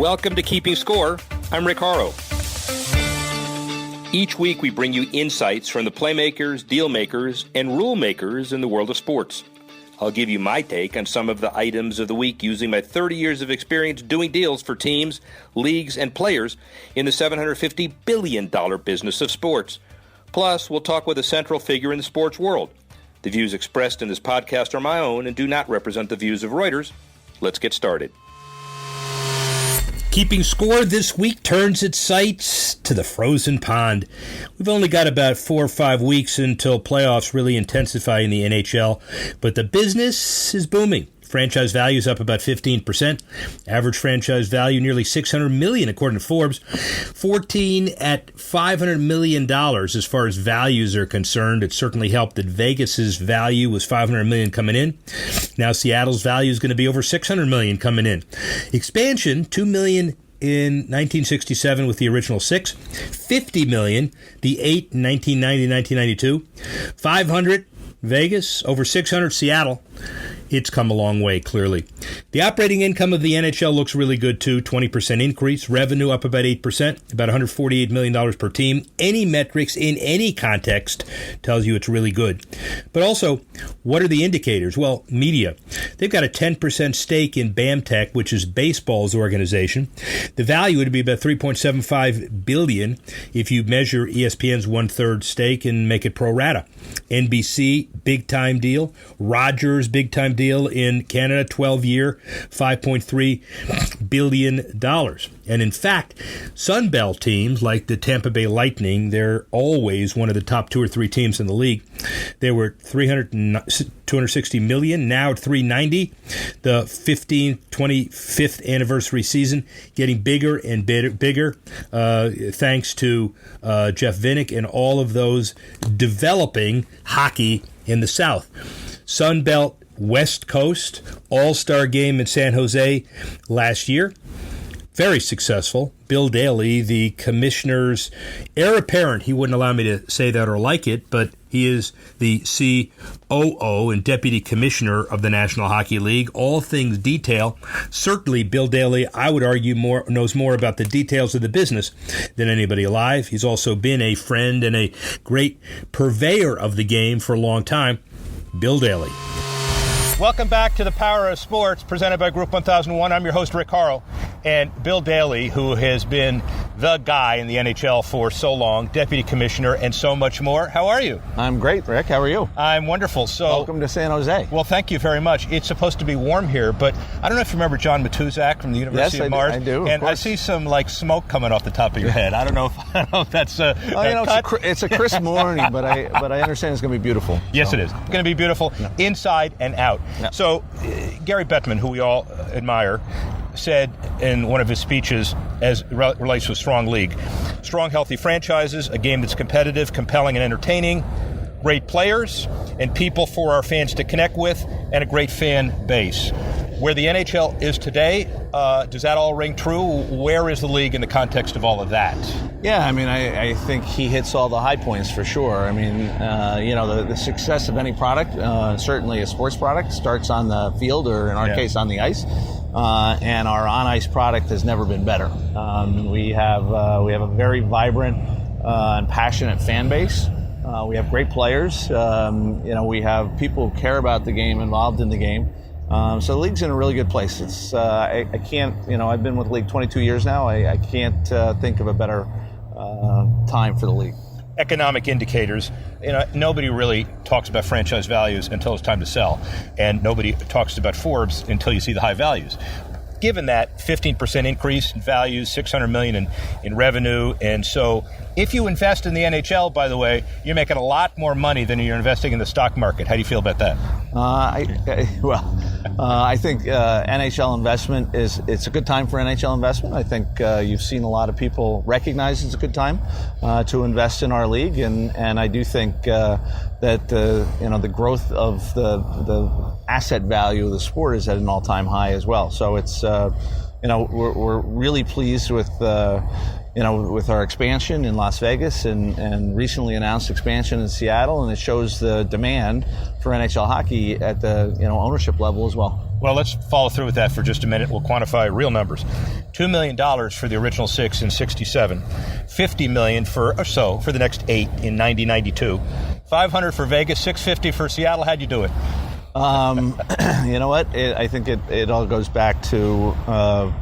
Welcome to Keeping Score. I'm Rick Horrow. Each week we bring you insights from the playmakers, deal makers, and rule makers in the world of sports. I'll give you my take on some of the items of the week using my 30 years of experience doing deals for teams, leagues, and players in the $750 billion business of sports. Plus, we'll talk with a central figure in the sports world. The views expressed in this podcast are my own and do not represent the views of Reuters. Let's get started. Keeping Score this week turns its sights to the frozen pond. We've only got about 4 or 5 weeks until playoffs really intensify in the NHL, but the business is booming. Franchise value is up about 15%. Average franchise value nearly $600 million, according to Forbes. 14 at $500 million as far as values are concerned. It certainly helped that Vegas's value was $500 million coming in. Now Seattle's value is going to be over $600 million coming in. Expansion, $2 million in 1967 with the original 6, $50 million, the 8 in 1990-1992, $500 Vegas, over $600 Seattle. It's come a long way, clearly. The operating income of the NHL looks really good, too. 20% increase. Revenue up about 8%, about $148 million per team. Any metrics in any context tells you it's really good. But also, what are the indicators? Well, media. They've got a 10% stake in BAMTech, which is baseball's organization. The value would be about $3.75 billion if you measure ESPN's one-third stake and make it pro rata. NBC, big-time deal. Rogers, big-time deal in Canada, 12-year, $5.3 billion. And in fact, Sunbelt teams like the Tampa Bay Lightning, they're always one of the top 2 or 3 teams in the league. They were $260 million, now at $390. The 25th anniversary season getting bigger and bigger thanks to Jeff Vinik and all of those developing hockey in the South. Sunbelt West Coast All-Star game in San Jose last year. Very successful. Bill Daly, the commissioner's heir apparent, he wouldn't allow me to say that or like it, but he is the COO and deputy commissioner of the National Hockey League. All things detail. Certainly, Bill Daly, I would argue, knows more about the details of the business than anybody alive. He's also been a friend and a great purveyor of the game for a long time. Bill Daly. Welcome back to the Power of Sports, presented by Group 1001. I'm your host, Rick Horrow. And Bill Daly, who has been the guy in the NHL for so long, deputy commissioner, and so much more. How are you? I'm great, Rick. How are you? I'm wonderful. So, welcome to San Jose. Well, thank you very much. It's supposed to be warm here, but I don't know if you remember John Matuzak from the University of Mars. Yes, I do. And I see some smoke coming off the top of your head. I don't know if that's it's a crisp morning, but I understand it's going to be beautiful. Yes, it is. It's going to be beautiful inside and out. No. So, Gary Bettman, who we all admire, said in one of his speeches, as relates to a strong league, strong, healthy franchises, a game that's competitive, compelling, and entertaining, great players, and people for our fans to connect with, and a great fan base. Where the NHL is today, does that all ring true? Where is the league in the context of all of that? Yeah, I mean, I think he hits all the high points for sure. I mean, the success of any product, certainly a sports product, starts on the field or in our case on the ice. And our on-ice product has never been better. We have a very vibrant and passionate fan base. We have great players. We have people who care about the game, involved in the game. So the league's in a really good place. It's I can't, I've been with the league 22 years now. I can't think of a better time for the league. Economic indicators, nobody really talks about franchise values until it's time to sell, and nobody talks about Forbes until you see the high values. Given that 15% increase in values, $600 million in revenue, and so if you invest in the NHL, by the way, you're making a lot more money than you're investing in the stock market. How do you feel about that? I think NHL investment it's a good time for NHL investment. I think you've seen a lot of people recognize it's a good time to invest in our league, and I do think that the growth of the asset value of the sport is at an all-time high as well. So it's we're really pleased with our expansion in Las Vegas and recently announced expansion in Seattle, and it shows the demand for NHL hockey at the ownership level as well. Well, let's follow through with that for just a minute. We'll quantify real numbers. $2 million for the original 6 in 67, $50 million for the next 8 in 90-92, $500 for Vegas, $650 for Seattle. How'd you do it? You know what? I think it all goes back to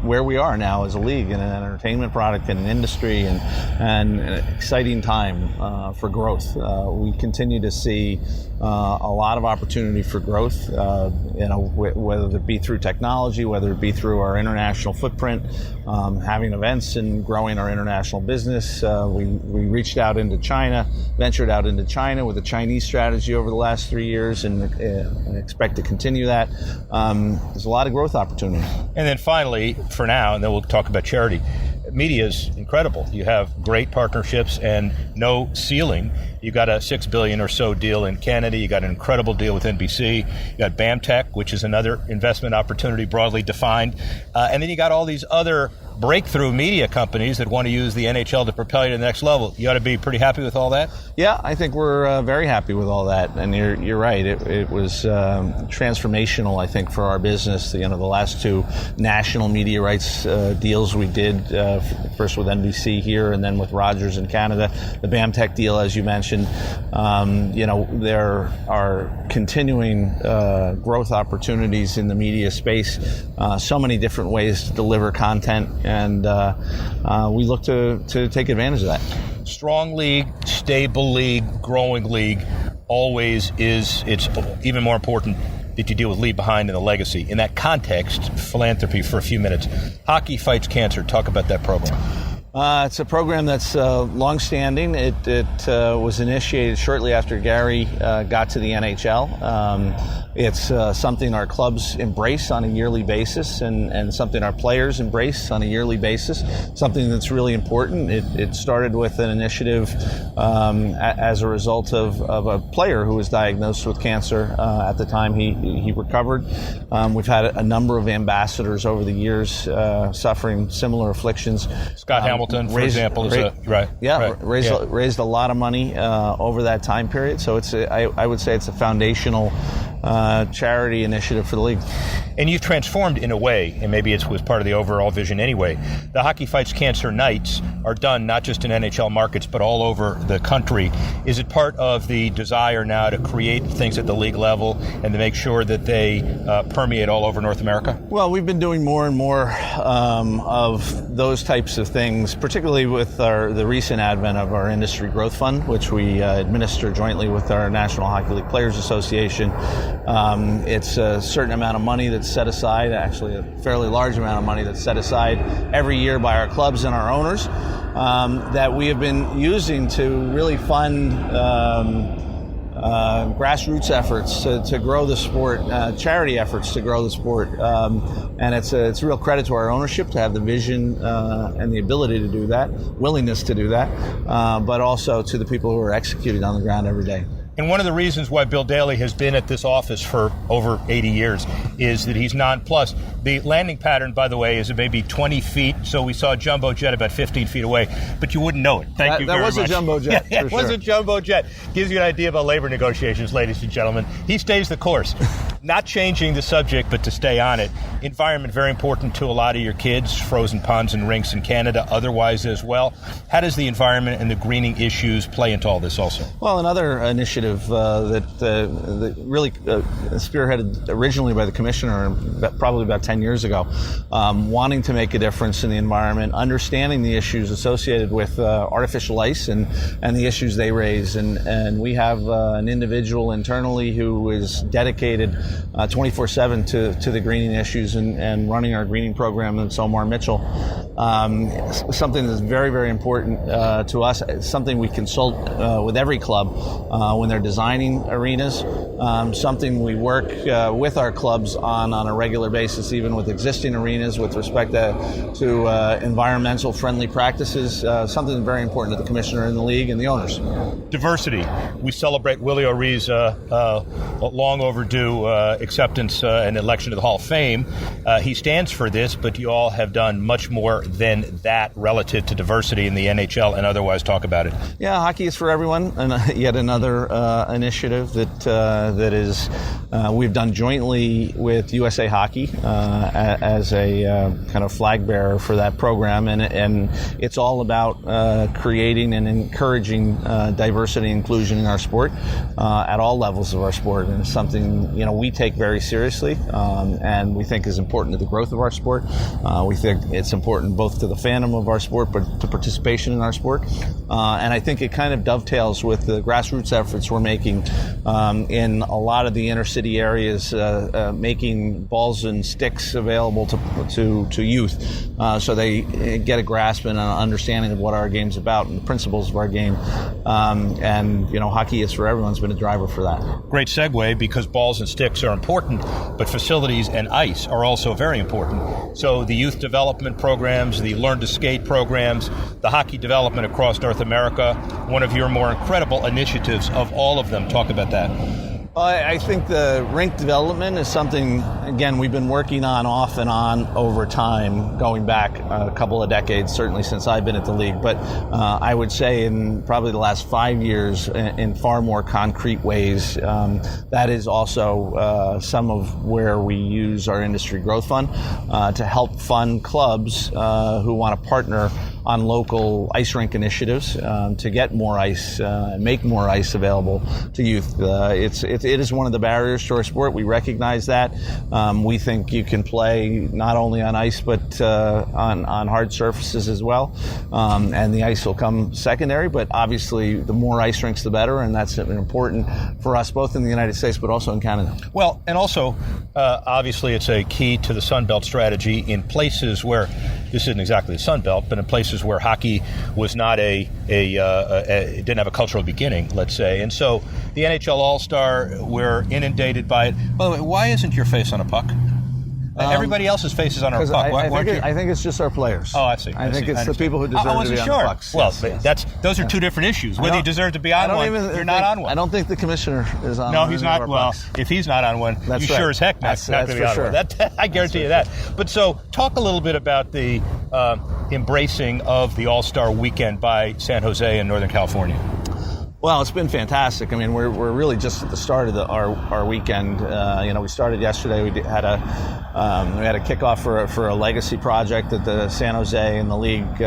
where we are now as a league and an entertainment product and an industry and an exciting time for growth. We continue to see a lot of opportunity for growth, whether it be through technology, whether it be through our international footprint, having events and growing our international business. We reached out into China, ventured out into China with a Chinese strategy over the last 3 years and expect to continue that. There's a lot of growth opportunity. And then finally, for now, and then we'll talk about charity, media is incredible. You have great partnerships and no ceiling. You got a $6 billion or so deal in Canada. You got an incredible deal with NBC. You got BAMTech, which is another investment opportunity broadly defined. And then you got all these other breakthrough media companies that want to use the NHL to propel you to the next level. You ought to be pretty happy with all that? Yeah, I think we're very happy with all that. And you're right. It was transformational, I think, for our business. The last 2 national media rights deals we did, first with NBC here and then with Rogers in Canada. The BAMTech deal, as you mentioned. There are continuing growth opportunities in the media space. So many different ways to deliver content. And we look to take advantage of that. Strong league, stable league, growing league always is. It's even more important that you deal with leave behind and the legacy. In that context, philanthropy for a few minutes. Hockey Fights Cancer. Talk about that program. It's a program that's long-standing. It was initiated shortly after Gary got to the NHL. It's something our clubs embrace on a yearly basis and something our players embrace on a yearly basis, something that's really important. It started with an initiative as a result of a player who was diagnosed with cancer at the time he recovered. We've had a number of ambassadors over the years suffering similar afflictions. Scott Hamilton, for example, is raised a lot of money over that time period. So I would say it's a foundational charity initiative for the league. And you've transformed in a way, and maybe it was part of the overall vision anyway. The Hockey Fights Cancer Nights are done not just in NHL markets, but all over the country. Is it part of the desire now to create things at the league level and to make sure that they permeate all over North America? Well, we've been doing more and more of those types of things, particularly with the recent advent of our Industry Growth Fund, which we administer jointly with our National Hockey League Players Association. It's a certain amount of money that's set aside, actually a fairly large amount of money that's set aside every year by our clubs and our owners that we have been using to really fund grassroots efforts to grow the sport, charity efforts to grow the sport. And it's a real credit to our ownership to have the vision and the ability to do that, willingness to do that, but also to the people who are executing on the ground every day. And one of the reasons why Bill Daly has been at this office for over 80 years is that he's nonplussed. The landing pattern, by the way, is maybe 20 feet, so we saw a jumbo jet about 15 feet away, but you wouldn't know it. Thank you very much. That was a jumbo jet, yeah, it was a jumbo jet. Gives you an idea about labor negotiations, ladies and gentlemen. He stays the course. Not changing the subject, but to stay on it. Environment, very important to a lot of your kids, frozen ponds and rinks in Canada, otherwise as well. How does the environment and the greening issues play into all this also? Well, another initiative that really spearheaded originally by the commissioner probably about 10 years ago, wanting to make a difference in the environment, understanding the issues associated with artificial ice and the issues they raise. And we have an individual internally who is dedicated 24/7 to the greening issues and running our greening program, and Omar Mitchell. Something that's very, very important to us. It's something we consult with every club when they're designing arenas. Something we work with our clubs on a regular basis, even with existing arenas, with respect to environmental friendly practices. Something that's very important to the commissioner and the league and the owners. Diversity. We celebrate Willie O'Ree's long overdue acceptance and election to the Hall of Fame. He stands for this, but you all have done much more than that relative to diversity in the NHL and otherwise. Talk about it. Yeah, hockey is for everyone, and yet another initiative that that is we've done jointly with USA Hockey as a kind of flag bearer for that program, and it's all about creating and encouraging diversity and inclusion in our sport at all levels of our sport, and it's something we take very seriously, and we think is important to the growth of our sport. We think it's important both to the fandom of our sport, but to participation in our sport, and I think it kind of dovetails with the grassroots efforts we're making in a lot of the inner city areas, making balls and sticks available to youth, so they get a grasp and an understanding of what our game's about and the principles of our game. And Hockey is for everyone's been a driver for that. Great segue, because balls and sticks are important, but facilities and ice are also very important. So the youth development programs, the Learn to Skate programs, the hockey development across North America, one of your more incredible initiatives of all of them. Talk about that. I think the rink development is something, again, we've been working on off and on over time, going back a couple of decades, certainly since I've been at the league. But I would say in probably the last 5 years, in far more concrete ways, that is also some of where we use our industry growth fund to help fund clubs who want to partner on local ice rink initiatives to get more ice and make more ice available to youth. It is one of the barriers to our sport. We recognize that. We think you can play not only on ice but on hard surfaces as well, and the ice will come secondary. But obviously, the more ice rinks, the better, and that's important for us both in the United States but also in Canada. Well, and also, obviously, it's a key to the Sun Belt strategy in places where this isn't exactly the Sun Belt, but in places where hockey was not it didn't have a cultural beginning, let's say. And so the NHL All-Star, we're inundated by it. By the way, why isn't your face on a puck? Everybody else's face is on a puck. I think it's just our players. Oh, I see. I think it's the people who deserve to be on the pucks. Well, those are two different issues. Whether you deserve to be on one, you're not on one. I don't think the commissioner is on one. No, he's not. Well, if he's not on one, you sure as heck not going to be on one. I guarantee you that. But so, talk a little bit about the embracing of the All-Star Weekend by San Jose and Northern California. Well, it's been fantastic. I mean, we're really just at the start of our weekend. We started yesterday. We had a kickoff for a legacy project at the San Jose and the league. We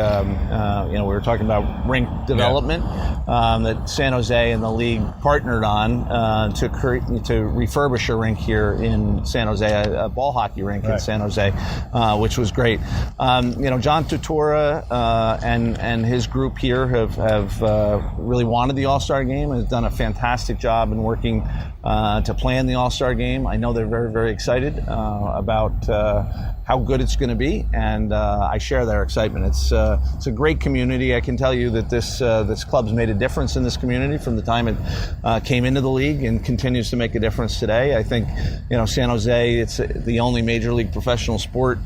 were talking about rink development that San Jose and the league partnered on to refurbish a rink here in San Jose, a ball hockey rink in San Jose, which was great. John Tutora and his group here have really wanted the All-Star game and has done a fantastic job in working to plan the All-Star game. I know they're very, very excited about how good it's going to be, and I share their excitement. It's a great community. I can tell you that this club's made a difference in this community from the time it came into the league and continues to make a difference today. I think, San Jose, it's the only major league professional sport,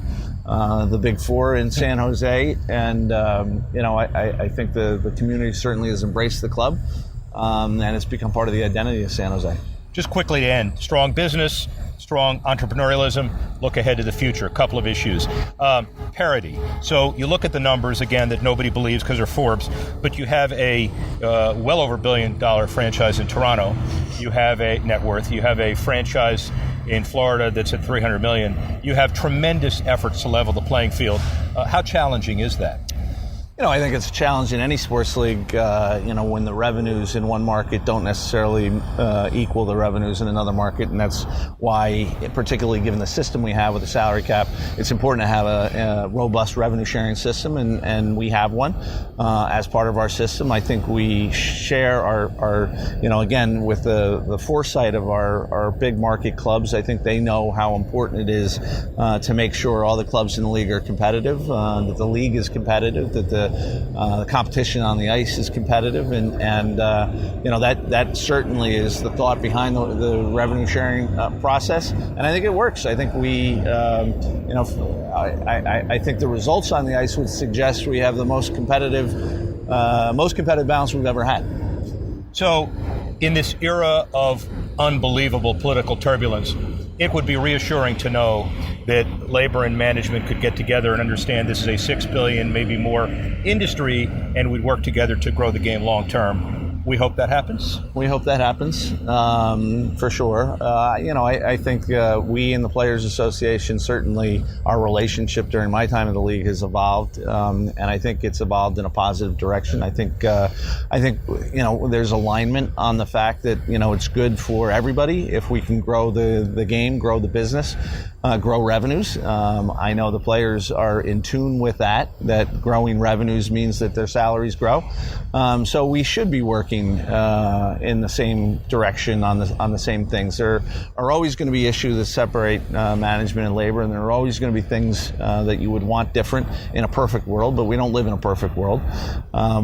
the Big Four in San Jose, and I think the community certainly has embraced the club, and it's become part of the identity of San Jose. Just quickly to end, strong business, strong entrepreneurialism, look ahead to the future. A couple of issues. Parity. So you look at the numbers, again, that nobody believes because they're Forbes, but you have a well over $1 billion franchise in Toronto. You have a net worth. You have a franchise in Florida that's at $300 million. You have tremendous efforts to level the playing field. How challenging is that? I think it's a challenge in any sports league, when the revenues in one market don't necessarily equal the revenues in another market. And that's why, particularly given the system we have with the salary cap, it's important to have a robust revenue sharing system. And we have one as part of our system. I think we share our again, with the foresight of our big market clubs, I think they know how important it is to make sure all the clubs in the league are competitive, that the league is competitive, that the competition on the ice is competitive, and that certainly is the thought behind the revenue sharing process, and I think it works. I think we, I think the results on the ice would suggest we have the most competitive balance we've ever had. So, in this era of unbelievable political turbulence, it would be reassuring to know that labor and management could get together and understand this is a $6 billion, maybe more industry, and we'd work together to grow the game long term. We hope that happens. We hope that happens, for sure. I think we in the Players Association, certainly our relationship during my time in the league has evolved, and I think it's evolved in a positive direction. I think there's alignment on the fact that it's good for everybody if we can grow the game, grow the business, grow revenues. I know the players are in tune with that growing revenues means that their salaries grow. So we should be working in the same direction on the same things. There are always going to be issues that separate management and labor, and there are always going to be things that you would want different in a perfect world, but we don't live in a perfect world.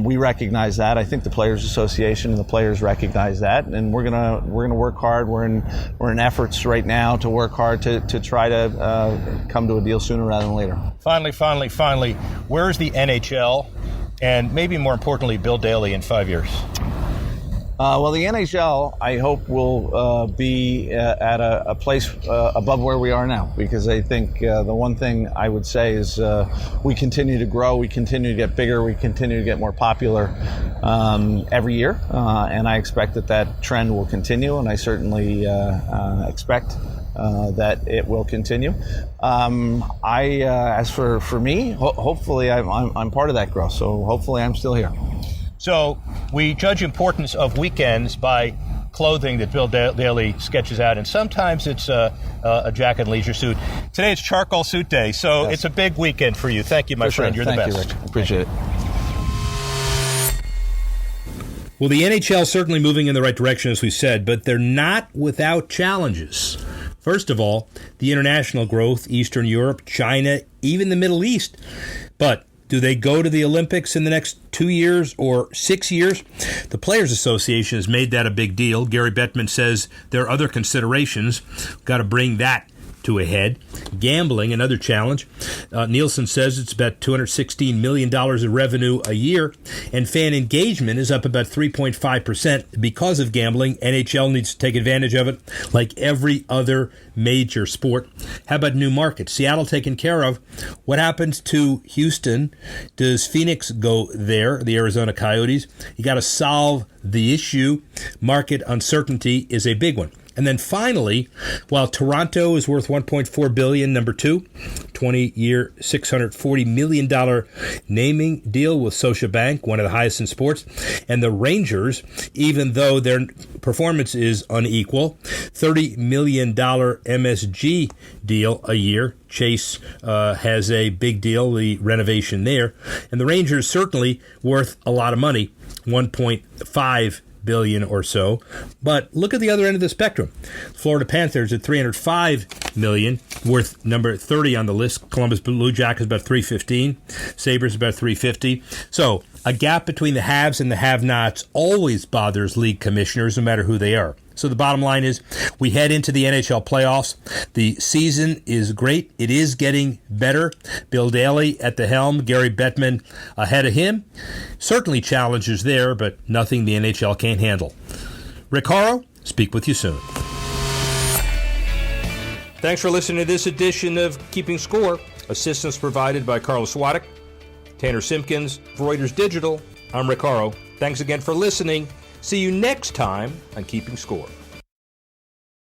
We recognize that. I think the Players Association and the players recognize that, and we're gonna work hard. We're in efforts right now to work hard to try to come to a deal sooner rather than later. Finally, where's the NHL and maybe more importantly, Bill Daly in 5 years? Well, the NHL, I hope, will be at a place above where we are now, because I think the one thing I would say is we continue to grow, we continue to get bigger, we continue to get more popular every year, and I expect that trend will continue, and I certainly expect that it will continue. As for me, hopefully I'm part of that growth, so hopefully I'm still here. So we judge importance of weekends by clothing that Bill Daly sketches out, and sometimes it's a jacket and leisure suit. Today it's charcoal suit day, so It's a big weekend for you. Thank you, my friend. You're the best. Thank you, Rich. Appreciate it. Well, the NHL is certainly moving in the right direction, as we said, but they're not without challenges. First of all, the international growth, Eastern Europe, China, even the Middle East. But do they go to the Olympics in the next 2 years or 6 years? The Players Association has made that a big deal. Gary Bettman says there are other considerations. Got to bring that to a head. Gambling, another challenge. Nielsen says it's about $216 million in revenue a year, and fan engagement is up about 3.5%. Because of gambling, NHL needs to take advantage of it like every other major sport. How about new markets? Seattle taken care of. What happens to Houston? Does Phoenix go there, the Arizona Coyotes? You got to solve the issue. Market uncertainty is a big one. And then finally, while Toronto is worth $1.4 billion, number 2, 20-year, $640 million naming deal with Scotiabank, one of the highest in sports, and the Rangers, even though their performance is unequal, $30 million MSG deal a year. Chase has a big deal, the renovation there, and the Rangers certainly worth a lot of money, $1.5 billion or so. But look at the other end of the spectrum. Florida Panthers at $305 million, worth number 30 on the list. Columbus Blue Jackets about $315. Sabres about $350. So a gap between the haves and the have-nots always bothers league commissioners, no matter who they are. So the bottom line is we head into the NHL playoffs. The season is great. It is getting better. Bill Daly at the helm, Gary Bettman ahead of him. Certainly challenges there, but nothing the NHL can't handle. Rick Horrow, speak with you soon. Thanks for listening to this edition of Keeping Score. Assistance provided by Carlos Swadek, Tanner Simpkins, Reuters Digital. I'm Rick Horrow. Thanks again for listening. See you next time on Keeping Score.